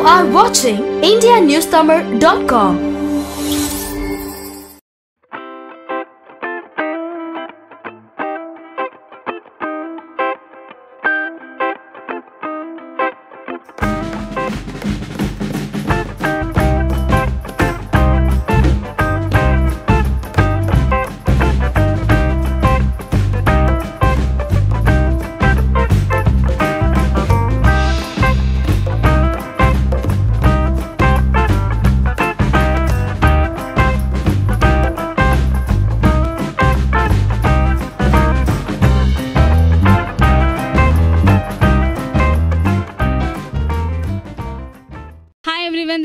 are watching indianewstamil.com.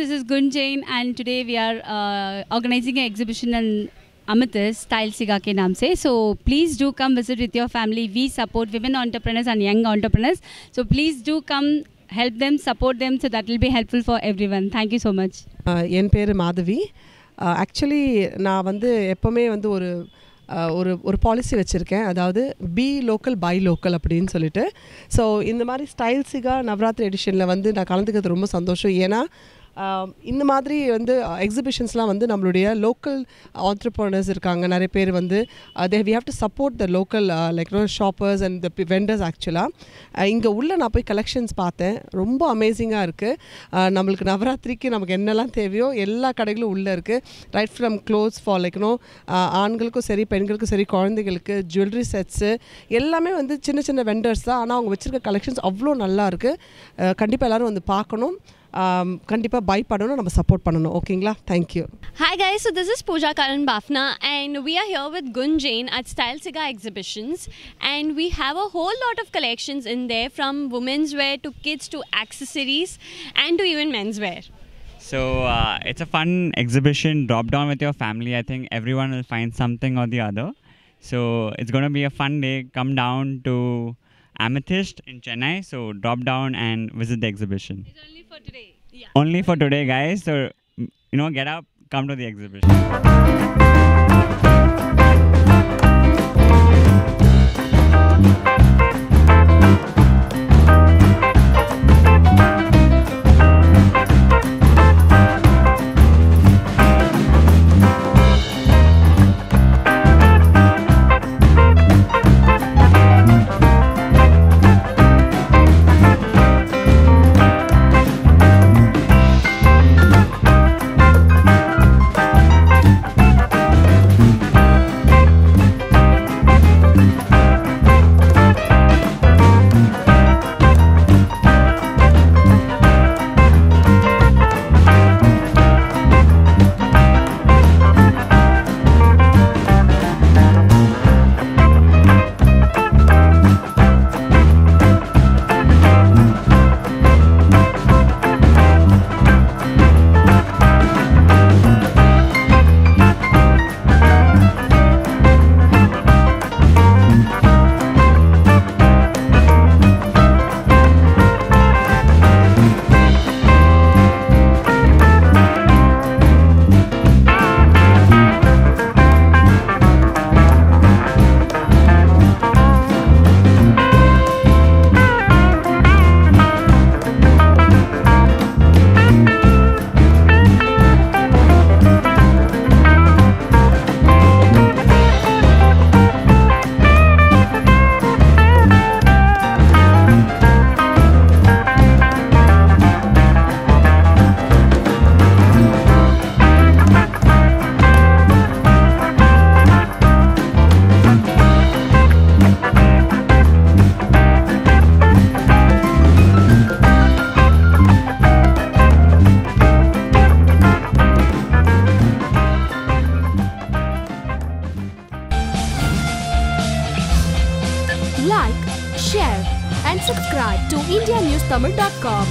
This is Gunjain and today we are organizing an exhibition in Amethyst, Tyle Siga ke naam se. So please do come visit with your family. We support women entrepreneurs and young entrepreneurs. So please do come, help them, support them. So that will be helpful for everyone. Thank you so much. என் பேர் Madhavi. Actually நான் எப்போவுமே ஒரு policy வச்சுருக்கேன், அதாவது B local by local அப்படின்னு சொல்லிட்டு. So இந்த மாதிரி ஸ்டைல் சிகா நவராத்திரி எடிஷனில் நான் கலந்துக்கிறது ரொம்ப சந்தோஷம். ஏன்னா இந்த மாதிரி எக்ஸிபிஷன்ஸ்லாம் நம்மளுடைய லோக்கல் ஆண்டர்ப்ரனர்ஸ் இருக்காங்க நிறைய பேர் we have to support the local shoppers and the vendors. ஆக்சுவலாக இங்கே உள்ள நான் போய் கலெக்ஷன்ஸ் பார்த்தேன், ரொம்ப அமேசிங்காக இருக்குது. நம்மளுக்கு நவராத்திரிக்கு நமக்கு என்னெல்லாம் தேவையோ எல்லா கடைகளும் உள்ளே இருக்குது. ரைட் ஃப்ரம் க்ளோத்ஸ் ஃபார் ஆண்களுக்கும் சரி பெண்களுக்கும் சரி குழந்தைகளுக்கு ஜுவல்லரி செட்ஸு எல்லாமே சின்ன சின்ன வெண்டர்ஸ் தான். ஆனால் அவங்க வச்சுருக்க கலெக்ஷன்ஸ் அவ்வளோ நல்லா இருக்குது. கண்டிப்பாக எல்லோரும் பார்க்கணும், கண்டிப்பாக பை பண்ணணும், நம்ம சப்போர்ட் பண்ணணும். ஓகேங்களா? Thank you. Hi guys, so this is Pooja Karan Bafna and we are here with Gunjain at Style Siga Exhibitions, and we have a whole lot of collections in there, from women's wear to kids to accessories and to even men's wear. So it's a fun exhibition. Drop down with your family. I think everyone will find something or the other. So it's going to be a fun day. Come down to Amethyst in Chennai. So drop down and visit the exhibition. It's only for today. Yeah. Only for today, guys. So get up, come to the exhibition. Like, share and subscribe to indianewstamil.com.